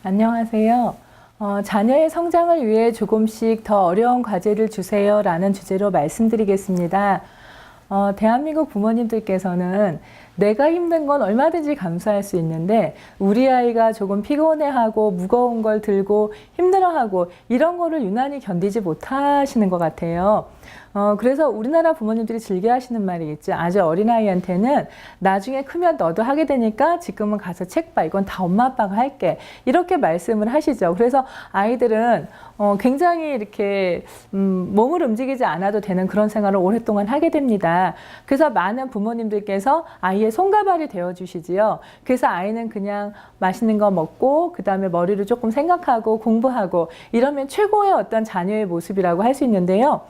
안녕하세요. 자녀의 성장을 위해 조금씩 더 어려운 과제를 주세요 라는 주제로 말씀드리겠습니다. 대한민국 부모님들께서는 내가 힘든 건 얼마든지 감수할 수 있는데 우리 아이가 조금 피곤해하고 무거운 걸 들고 힘들어하고 이런 거를 유난히 견디지 못하시는 것 같아요. 그래서 우리나라 부모님들이 즐겨 하시는 말이 있죠. 아주 어린아이한테는 나중에 크면 너도 하게 되니까 지금은 가서 책 봐. 이건 다 엄마 아빠가 할게. 이렇게 말씀을 하시죠. 그래서 아이들은 굉장히 이렇게 몸을 움직이지 않아도 되는 그런 생활을 오랫동안 하게 됩니다. 그래서 많은 부모님들께서 아이의 손과 발이 되어주시지요. 그래서 아이는 그냥 맛있는 거 먹고 그 다음에 머리를 조금 생각하고 공부하고 이러면 최고의 어떤 자녀의 모습이라고 할 수 있는데요.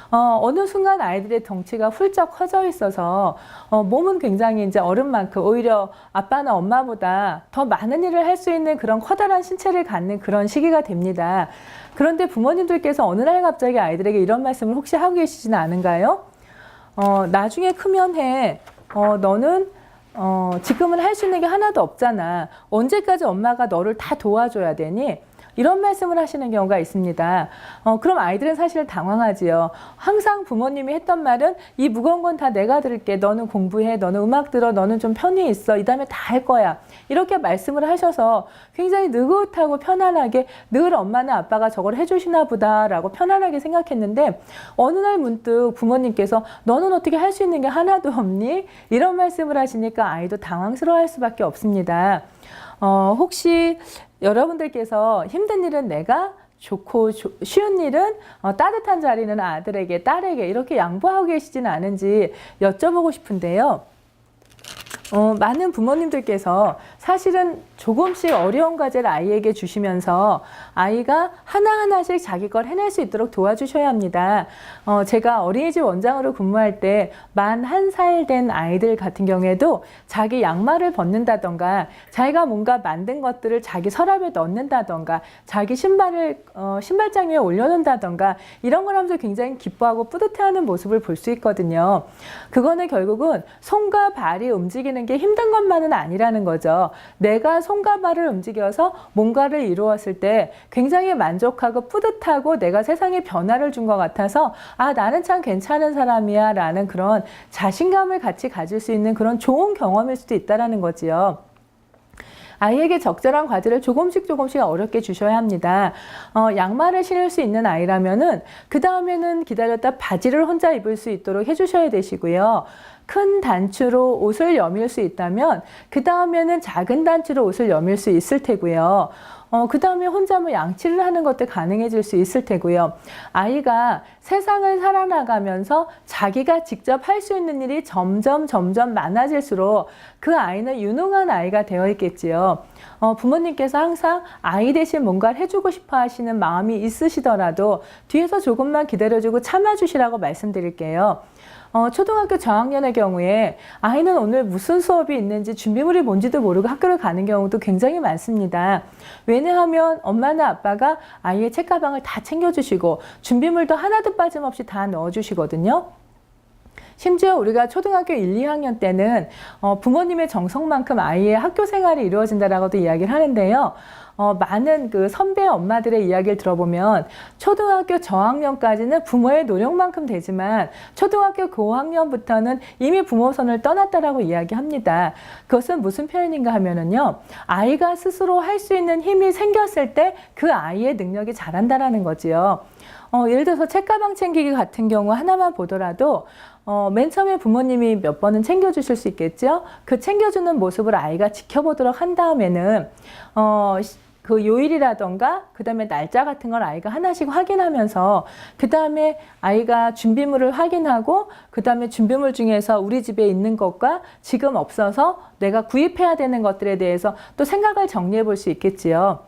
어느 순간 아이들의 덩치가 훌쩍 커져 있어서 몸은 굉장히 이제 어른만큼 오히려 아빠나 엄마보다 더 많은 일을 할 수 있는 그런 커다란 신체를 갖는 그런 시기가 됩니다. 그런데 부모님들께서 어느 날 갑자기 아이들에게 이런 말씀을 혹시 하고 계시지는 않은가요? 나중에 크면 해. 너는 지금은 할 수 있는 게 하나도 없잖아. 언제까지 엄마가 너를 다 도와줘야 되니? 이런 말씀을 하시는 경우가 있습니다. 그럼 아이들은 사실 당황하지요. 항상 부모님이 했던 말은 이 무거운 건 다 내가 들을게. 너는 공부해. 너는 음악 들어. 너는 좀 편히 있어. 이 다음에 다 할 거야. 이렇게 말씀을 하셔서 굉장히 느긋하고 편안하게 늘 엄마나 아빠가 저걸 해주시나 보다라고 편안하게 생각했는데 어느 날 문득 부모님께서 너는 어떻게 할 수 있는 게 하나도 없니? 이런 말씀을 하시니까 아이도 당황스러워할 수밖에 없습니다. 혹시 여러분들께서 힘든 일은 내가, 좋고 쉬운 일은 따뜻한 자리는 아들에게, 딸에게 이렇게 양보하고 계시지는 않은지 여쭤보고 싶은데요. 많은 부모님들께서 사실은 조금씩 어려운 과제를 아이에게 주시면서 아이가 하나하나씩 자기 걸 해낼 수 있도록 도와주셔야 합니다. 제가 어린이집 원장으로 근무할 때 만 1살 된 아이들 같은 경우에도 자기 양말을 벗는다던가 자기가 뭔가 만든 것들을 자기 서랍에 넣는다던가 자기 신발을 신발장 위에 올려놓는다던가 이런 걸 하면서 굉장히 기뻐하고 뿌듯해하는 모습을 볼 수 있거든요. 그거는 결국은 손과 발이 움직이는 게 힘든 것만은 아니라는 거죠. 내가 손과 발을 움직여서 뭔가를 이루었을 때 굉장히 만족하고 뿌듯하고 내가 세상에 변화를 준 것 같아서 아, 나는 참 괜찮은 사람이야 라는 그런 자신감을 같이 가질 수 있는 그런 좋은 경험일 수도 있다는 거지요. 아이에게 적절한 과제를 조금씩 어렵게 주셔야 합니다. 양말을 신을 수 있는 아이라면은 그 다음에는 기다렸다 바지를 혼자 입을 수 있도록 해주셔야 되시고요. 큰 단추로 옷을 여밀 수 있다면 그 다음에는 작은 단추로 옷을 여밀 수 있을 테고요. 그 다음에 혼자 뭐 양치를 하는 것도 가능해질 수 있을 테고요. 아이가 세상을 살아나가면서 자기가 직접 할 수 있는 일이 점점 많아질수록 그 아이는 유능한 아이가 되어 있겠지요. 부모님께서 항상 아이 대신 뭔가를 해주고 싶어 하시는 마음이 있으시더라도 뒤에서 조금만 기다려주고 참아주시라고 말씀드릴게요. 초등학교 저학년의 경우에 아이는 오늘 무슨 수업이 있는지 준비물이 뭔지도 모르고 학교를 가는 경우도 굉장히 많습니다. 왜냐하면 엄마나 아빠가 아이의 책가방을 다 챙겨주시고 준비물도 하나도 빠짐없이 다 넣어주시거든요. 심지어 우리가 초등학교 1, 2학년 때는 부모님의 정성만큼 아이의 학교 생활이 이루어진다라고도 이야기를 하는데요. 많은 그 선배 엄마들의 이야기를 들어보면 초등학교 저학년까지는 부모의 노력만큼 되지만 초등학교 고학년부터는 이미 부모 손을 떠났다라고 이야기합니다. 그것은 무슨 표현인가 하면은요. 아이가 스스로 할 수 있는 힘이 생겼을 때 그 아이의 능력이 자란다라는 거지요. 예를 들어서 책가방 챙기기 같은 경우 하나만 보더라도 맨 처음에 부모님이 몇 번은 챙겨주실 수 있겠죠. 그 챙겨주는 모습을 아이가 지켜보도록 한 다음에는 그 요일이라던가 그 다음에 날짜 같은 걸 아이가 하나씩 확인하면서 그 다음에 아이가 준비물을 확인하고 그 다음에 준비물 중에서 우리 집에 있는 것과 지금 없어서 내가 구입해야 되는 것들에 대해서 또 생각을 정리해 볼 수 있겠지요.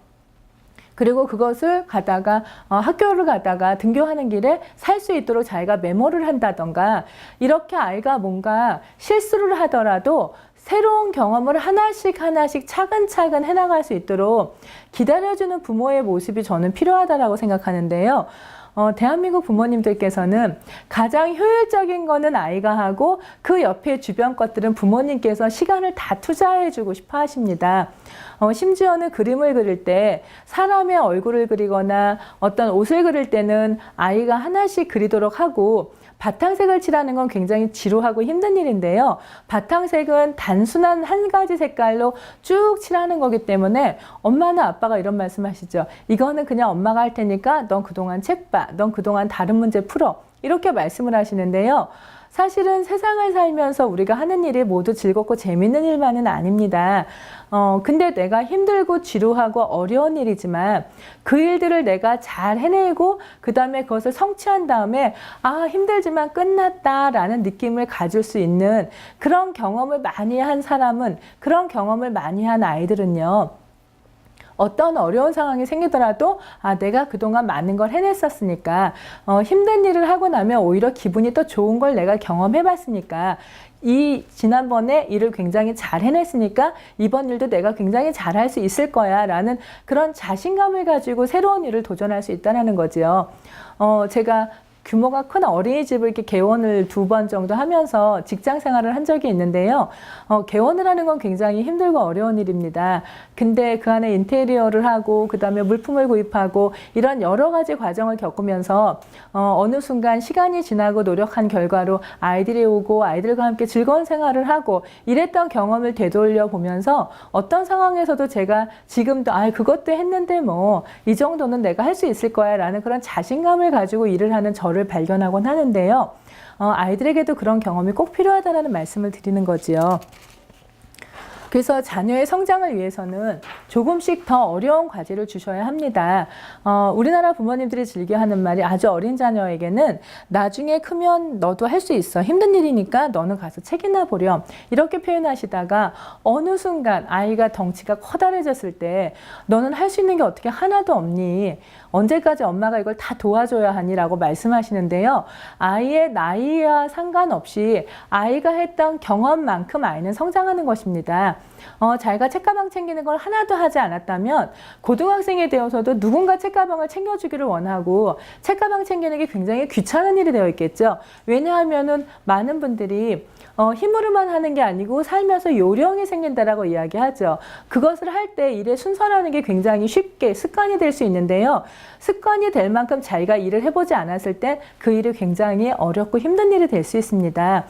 그리고 그것을 가다가 학교를 가다가 등교하는 길에 살 수 있도록 자기가 메모를 한다던가 이렇게 아이가 뭔가 실수를 하더라도 새로운 경험을 하나씩 차근차근 해나갈 수 있도록 기다려주는 부모의 모습이 저는 필요하다고 생각하는데요. 대한민국 부모님들께서는 가장 효율적인 거는 아이가 하고 그 옆에 주변 것들은 부모님께서 시간을 다 투자해주고 싶어 하십니다. 심지어는 그림을 그릴 때 사람의 얼굴을 그리거나 어떤 옷을 그릴 때는 아이가 하나씩 그리도록 하고, 바탕색을 칠하는 건 굉장히 지루하고 힘든 일인데요. 바탕색은 단순한 한 가지 색깔로 쭉 칠하는 거기 때문에 엄마나 아빠가 이런 말씀 하시죠. 이거는 그냥 엄마가 할 테니까 넌 그동안 책 봐. 넌 그동안 다른 문제 풀어. 이렇게 말씀을 하시는데요. 사실은 세상을 살면서 우리가 하는 일이 모두 즐겁고 재밌는 일만은 아닙니다. 근데 내가 힘들고 지루하고 어려운 일이지만 그 일들을 내가 잘 해내고 그 다음에 그것을 성취한 다음에 아, 힘들지만 끝났다라는 느낌을 가질 수 있는 그런 경험을 많이 한 사람은, 그런 경험을 많이 한 아이들은요, 어떤 어려운 상황이 생기더라도 아, 내가 그동안 많은 걸 해냈었으니까 힘든 일을 하고 나면 오히려 기분이 더 좋은 걸 내가 경험해봤으니까, 이 지난번에 일을 굉장히 잘 해냈으니까 이번 일도 내가 굉장히 잘할 수 있을 거야 라는 그런 자신감을 가지고 새로운 일을 도전할 수 있다는 거죠. 제가 규모가 큰 어린이집을 이렇게 개원을 2번 정도 하면서 직장 생활을 한 적이 있는데요. 개원을 하는 건 굉장히 힘들고 어려운 일입니다. 근데 그 안에 인테리어를 하고 그 다음에 물품을 구입하고 이런 여러 가지 과정을 겪으면서 어느 순간 시간이 지나고 노력한 결과로 아이들이 오고 아이들과 함께 즐거운 생활을 하고 이랬던 경험을 되돌려 보면서 어떤 상황에서도 제가 지금도 아, 그것도 했는데 뭐 이 정도는 내가 할 수 있을 거야 라는 그런 자신감을 가지고 일을 하는 저를 발견하곤 하는데요. 아이들에게도 그런 경험이 꼭 필요하다는 말씀을 드리는 거지요. 그래서 자녀의 성장을 위해서는 조금씩 더 어려운 과제를 주셔야 합니다. 우리나라 부모님들이 즐겨하는 말이 아주 어린 자녀에게는 나중에 크면 너도 할 수 있어. 힘든 일이니까 너는 가서 책이나 보렴. 이렇게 표현하시다가 어느 순간 아이가 덩치가 커다래졌을 때 너는 할 수 있는 게 어떻게 하나도 없니? 언제까지 엄마가 이걸 다 도와줘야 하니? 라고 말씀하시는데요. 아이의 나이와 상관없이 아이가 했던 경험만큼 아이는 성장하는 것입니다. 자기가 책가방 챙기는 걸 하나도 하지 않았다면 고등학생이 되어서도 누군가 책가방을 챙겨주기를 원하고 책가방 챙기는 게 굉장히 귀찮은 일이 되어 있겠죠. 왜냐하면은 많은 분들이 힘으로만 하는 게 아니고 살면서 요령이 생긴다라고 이야기하죠. 그것을 할 때 일의 순서라는 게 굉장히 쉽게 습관이 될 수 있는데요. 습관이 될 만큼 자기가 일을 해보지 않았을 때 그 일이 굉장히 어렵고 힘든 일이 될 수 있습니다.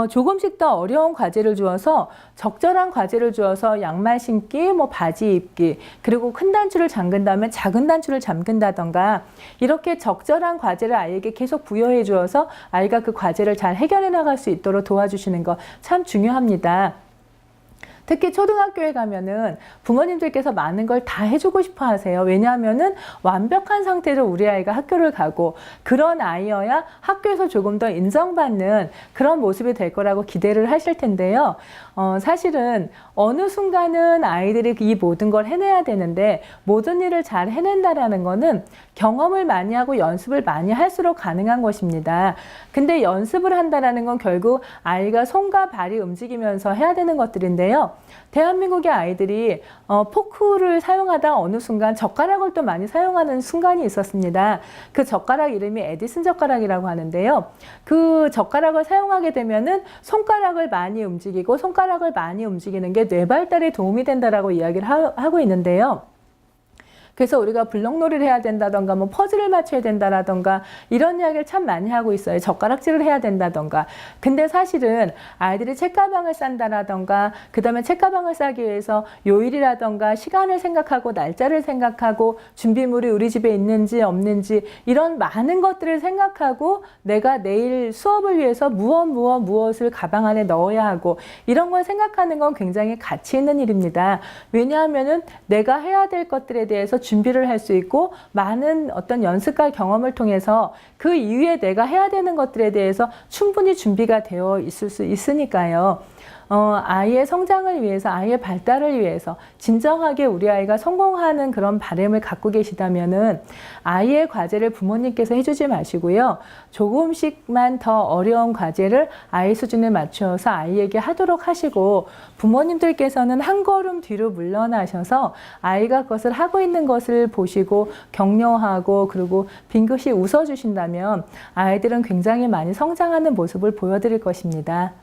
조금씩 더 어려운 과제를 주어서 적절한 과제를 주어서 양말 신기, 뭐 바지 입기, 그리고 큰 단추를 잠근 다음에 작은 단추를 잠근다던가 이렇게 적절한 과제를 아이에게 계속 부여해 주어서 아이가 그 과제를 잘 해결해 나갈 수 있도록 도와주시는 거 참 중요합니다. 특히 초등학교에 가면은 부모님들께서 많은 걸 다 해주고 싶어 하세요. 왜냐하면은 완벽한 상태로 우리 아이가 학교를 가고 그런 아이여야 학교에서 조금 더 인정받는 그런 모습이 될 거라고 기대를 하실 텐데요. 사실은 어느 순간은 아이들이 이 모든 걸 해내야 되는데 모든 일을 잘 해낸다라는 거는 경험을 많이 하고 연습을 많이 할수록 가능한 것입니다. 근데 연습을 한다라는 건 결국 아이가 손과 발이 움직이면서 해야 되는 것들인데요. 대한민국의 아이들이 포크를 사용하다 어느 순간 젓가락을 또 많이 사용하는 순간이 있었습니다. 그 젓가락 이름이 에디슨 젓가락이라고 하는데요. 그 젓가락을 사용하게 되면은 손가락을 많이 움직이고 손가락을 많이 움직이는 게 뇌 발달에 도움이 된다라고 이야기를 하고 있는데요. 그래서 우리가 블록놀이를 해야 된다던가 뭐 퍼즐을 맞춰야 된다라던가 이런 이야기를 참 많이 하고 있어요. 젓가락질을 해야 된다던가. 근데 사실은 아이들이 책가방을 싼다라던가 그 다음에 책가방을 싸기 위해서 요일이라던가 시간을 생각하고 날짜를 생각하고 준비물이 우리 집에 있는지 없는지 이런 많은 것들을 생각하고 내가 내일 수업을 위해서 무엇을 가방 안에 넣어야 하고 이런 걸 생각하는 건 굉장히 가치 있는 일입니다. 왜냐하면은 내가 해야 될 것들에 대해서 준비를 할 수 있고 많은 어떤 연습과 경험을 통해서 그 이후에 내가 해야 되는 것들에 대해서 충분히 준비가 되어 있을 수 있으니까요. 아이의 성장을 위해서, 아이의 발달을 위해서 진정하게 우리 아이가 성공하는 그런 바람을 갖고 계시다면은 아이의 과제를 부모님께서 해주지 마시고요. 조금씩만 더 어려운 과제를 아이 수준에 맞추어서 아이에게 하도록 하시고 부모님들께서는 한 걸음 뒤로 물러나셔서 아이가 그것을 하고 있는 것을 보시고 격려하고 그리고 빙긋이 웃어주신다면 아이들은 굉장히 많이 성장하는 모습을 보여드릴 것입니다.